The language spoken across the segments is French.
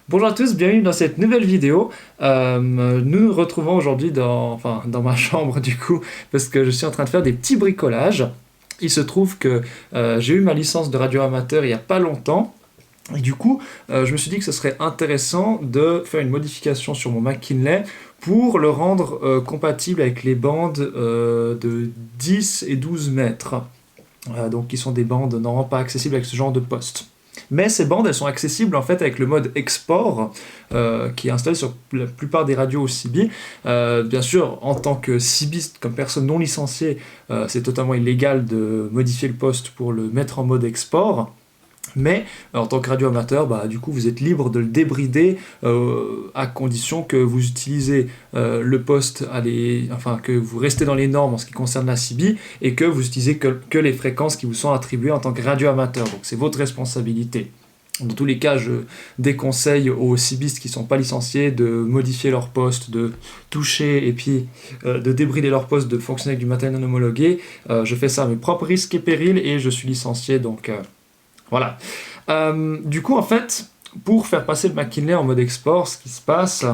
Bonjour à tous, bienvenue dans cette nouvelle vidéo. Nous nous retrouvons aujourd'hui dans ma chambre du coup, parce que je suis en train de faire des petits bricolages. Il se trouve que j'ai eu ma licence de radio amateur il n'y a pas longtemps. Et du coup, je me suis dit que ce serait intéressant de faire une modification sur mon McKinley pour le rendre compatible avec les bandes de 10 et 12 mètres. Donc qui sont des bandes normalement pas accessibles avec ce genre de poste. Mais ces bandes, elles sont accessibles en fait avec le mode export qui est installé sur la plupart des radios au CB. Bien sûr, en tant que CBiste, comme personne non licenciée, c'est totalement illégal de modifier le poste pour le mettre en mode export. Mais en tant que radio amateur, du coup, vous êtes libre de le débrider à condition que vous utilisez le poste, que vous restez dans les normes en ce qui concerne la CB et que vous utilisez que les fréquences qui vous sont attribuées en tant que radio amateur. Donc c'est votre responsabilité. Dans tous les cas, je déconseille aux CBistes qui ne sont pas licenciés de modifier leur poste, de toucher et puis de débrider leur poste, de fonctionner avec du matériel non homologué. Je fais ça à mes propres risques et périls et je suis licencié, donc voilà. Du coup, en fait, pour faire passer le McKinley en mode export, ce qui se passe,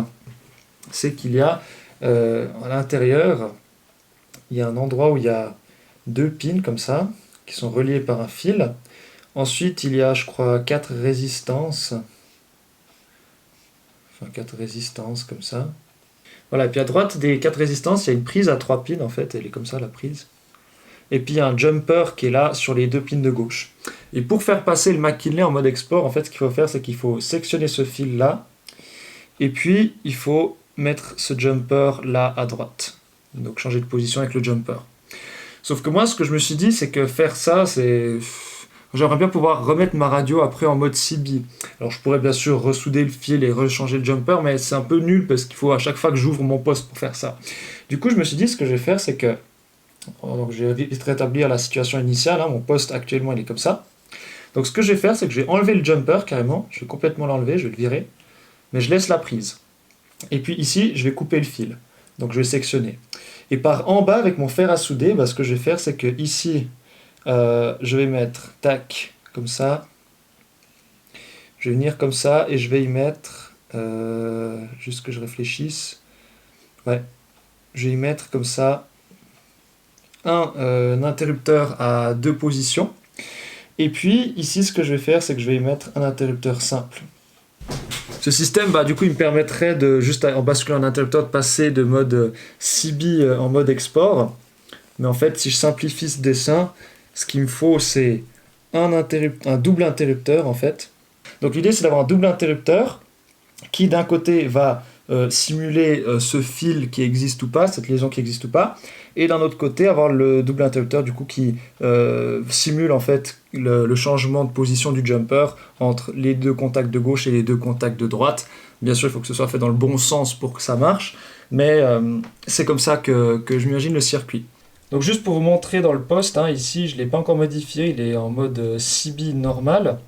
c'est qu'il y a à l'intérieur, il y a un endroit où il y a deux pins comme ça, qui sont reliés par un fil. Ensuite, il y a, je crois, 4 résistances. Enfin, 4 résistances comme ça. Voilà, et puis à droite des 4 résistances, il y a une prise à 3 pins, en fait, elle est comme ça, la prise. Et puis il y a un jumper qui est là sur les 2 pins de gauche. Et pour faire passer le McKinley en mode export, en fait, ce qu'il faut faire, c'est qu'il faut sectionner ce fil-là, et puis il faut mettre ce jumper là à droite. Donc changer de position avec le jumper. Sauf que moi, ce que je me suis dit, c'est que faire ça, c'est... J'aimerais bien pouvoir remettre ma radio après en mode CB. Alors je pourrais bien sûr ressouder le fil et rechanger le jumper, mais c'est un peu nul parce qu'il faut à chaque fois que j'ouvre mon poste pour faire ça. Du coup, je me suis dit, ce que je vais faire, c'est que... Donc je vais vite rétablir la situation initiale, mon poste actuellement il est comme ça. Donc ce que je vais faire, c'est que je vais enlever le jumper carrément, je vais complètement l'enlever, je vais le virer, mais je laisse la prise. Et puis ici, je vais couper le fil, donc je vais sectionner. Et par en bas, avec mon fer à souder, ce que je vais faire, c'est que ici, je vais mettre, tac, comme ça, je vais venir comme ça, et je vais y mettre, juste que je réfléchisse, ouais, je vais y mettre comme ça, un interrupteur à 2 positions. Et puis ici, ce que je vais faire, c'est que je vais y mettre un interrupteur simple. Ce système, du coup, il me permettrait de, juste en basculant un interrupteur, de passer de mode CB en mode export. Mais en fait, si je simplifie ce dessin, ce qu'il me faut, c'est un double interrupteur, en fait. Donc l'idée, c'est d'avoir un double interrupteur qui, d'un côté, va simuler ce fil qui existe ou pas, cette liaison qui existe ou pas, et d'un autre côté avoir le double interrupteur du coup qui simule en fait le changement de position du jumper entre les 2 contacts de gauche et les 2 contacts de droite. Bien sûr, il faut que ce soit fait dans le bon sens pour que ça marche, mais c'est comme ça que je m'imagine le circuit. Donc juste pour vous montrer dans le poste, ici je ne l'ai pas encore modifié, il est en mode CB normal,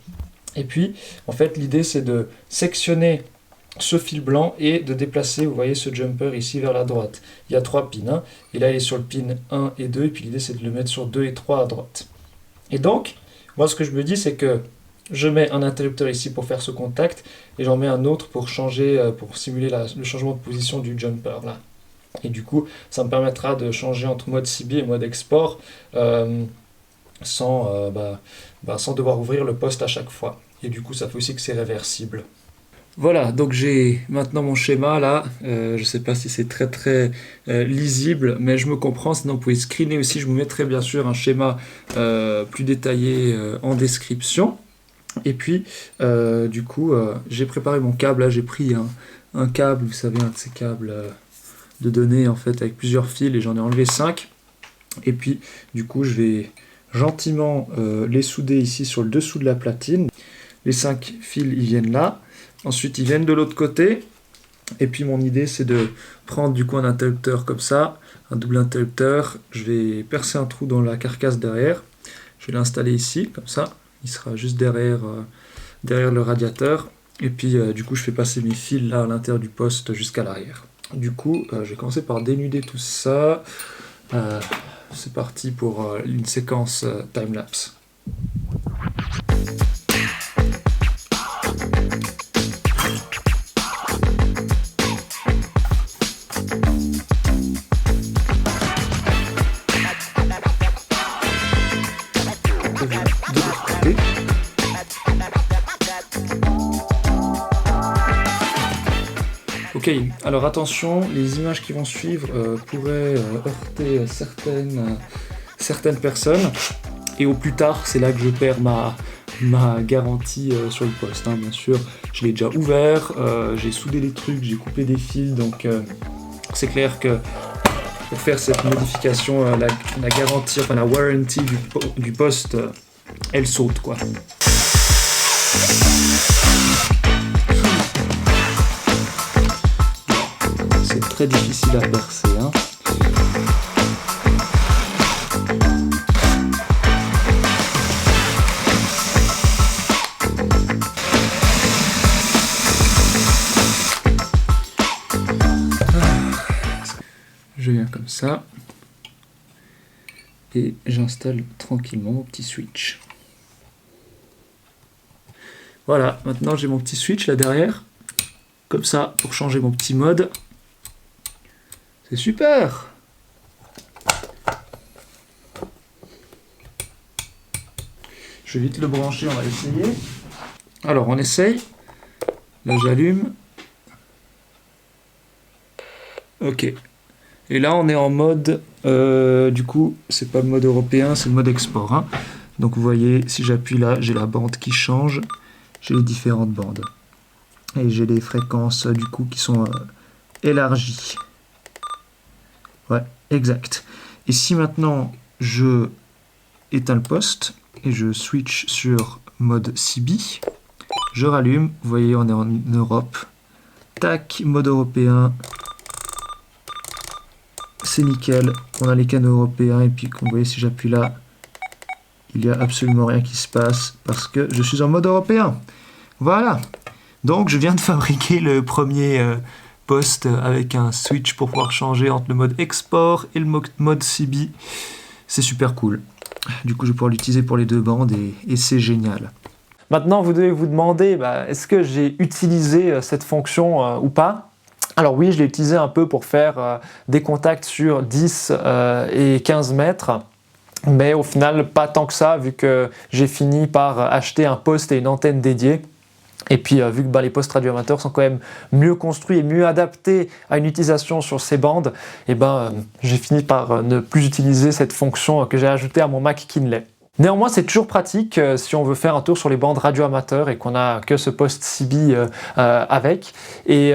et puis en fait l'idée c'est de sectionner ce fil blanc et de déplacer, vous voyez ce jumper ici vers la droite. Il y a 3 pins, et là il est sur le pin 1 et 2, et puis l'idée c'est de le mettre sur 2 et 3 à droite. Et donc, moi ce que je me dis c'est que je mets un interrupteur ici pour faire ce contact, et j'en mets un autre pour changer, pour simuler le changement de position du jumper là. Et du coup, ça me permettra de changer entre mode CB et mode export sans devoir ouvrir le poste à chaque fois. Et du coup, ça fait aussi que c'est réversible. Voilà, donc j'ai maintenant mon schéma là, je ne sais pas si c'est très lisible, mais je me comprends, sinon vous pouvez screener aussi, je vous mettrai bien sûr un schéma plus détaillé en description. Et puis, du coup, j'ai préparé mon câble, là j'ai pris un câble, vous savez, un de ces câbles de données en fait avec plusieurs fils et j'en ai enlevé 5. Et puis, du coup, je vais gentiment les souder ici sur le dessous de la platine. Les 5 fils, ils viennent là. Ensuite, ils viennent de l'autre côté. Et puis, mon idée, c'est de prendre du coup un interrupteur comme ça, un double interrupteur. Je vais percer un trou dans la carcasse derrière. Je vais l'installer ici, comme ça. Il sera juste derrière le radiateur. Et puis, du coup, je fais passer mes fils là à l'intérieur du poste jusqu'à l'arrière. Du coup, je vais commencer par dénuder tout ça. C'est parti pour une séquence time-lapse. Ok, alors attention, les images qui vont suivre pourraient heurter certaines personnes. Et au plus tard, c'est là que je perds ma garantie sur le poste. Hein, bien sûr, je l'ai déjà ouvert, j'ai soudé les trucs, j'ai coupé des fils, donc c'est clair que pour faire cette modification, la garantie, enfin la warranty du poste, elle saute quoi. C'est très difficile à percer. Hein. Je viens comme ça et j'installe tranquillement mon petit switch. Voilà, maintenant j'ai mon petit switch là derrière, comme ça pour changer mon petit mode. C'est super! Je vais vite le brancher, on va essayer. Alors on essaye. Là j'allume. Ok. Et là on est en mode, du coup c'est pas le mode européen, c'est le mode export. Hein. Donc vous voyez, si j'appuie là, j'ai la bande qui change, j'ai les différentes bandes. Et j'ai les fréquences du coup qui sont élargies. Ouais, exact. Et si maintenant je éteins le poste et je switch sur mode CB, je rallume, vous voyez on est en Europe. Tac, mode européen. C'est nickel, on a les canaux européens et puis comme vous voyez si j'appuie là, il n'y a absolument rien qui se passe parce que je suis en mode européen. Voilà, donc je viens de fabriquer le premier poste avec un switch pour pouvoir changer entre le mode export et le mode CB. C'est super cool. Du coup je vais pouvoir l'utiliser pour les deux bandes et c'est génial. Maintenant vous devez vous demander, est-ce que j'ai utilisé cette fonction ou pas ? Alors oui, je l'ai utilisé un peu pour faire des contacts sur 10 et 15 mètres, mais au final pas tant que ça, vu que j'ai fini par acheter un poste et une antenne dédiée. Et puis vu que les postes radioamateurs sont quand même mieux construits et mieux adaptés à une utilisation sur ces bandes, j'ai fini par ne plus utiliser cette fonction que j'ai ajoutée à mon Mac Kinley. Néanmoins, c'est toujours pratique si on veut faire un tour sur les bandes radio-amateurs et qu'on n'a que ce poste CB avec. Et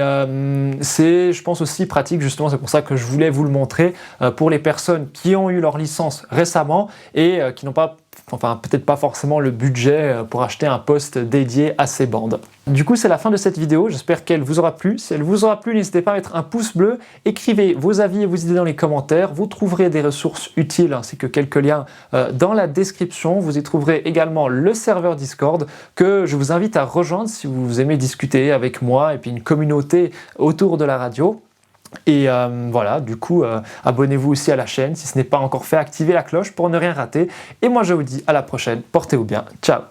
c'est, je pense, aussi pratique, justement, c'est pour ça que je voulais vous le montrer, pour les personnes qui ont eu leur licence récemment et qui n'ont pas, peut-être pas forcément le budget pour acheter un poste dédié à ces bandes. Du coup, c'est la fin de cette vidéo. J'espère qu'elle vous aura plu. Si elle vous aura plu, n'hésitez pas à mettre un pouce bleu. Écrivez vos avis et vos idées dans les commentaires. Vous trouverez des ressources utiles ainsi que quelques liens dans la description. Vous y trouverez également le serveur Discord que je vous invite à rejoindre si vous aimez discuter avec moi et puis une communauté autour de la radio. Et voilà, du coup, abonnez-vous aussi à la chaîne si ce n'est pas encore fait. Activez la cloche pour ne rien rater. Et moi, je vous dis à la prochaine. Portez-vous bien. Ciao!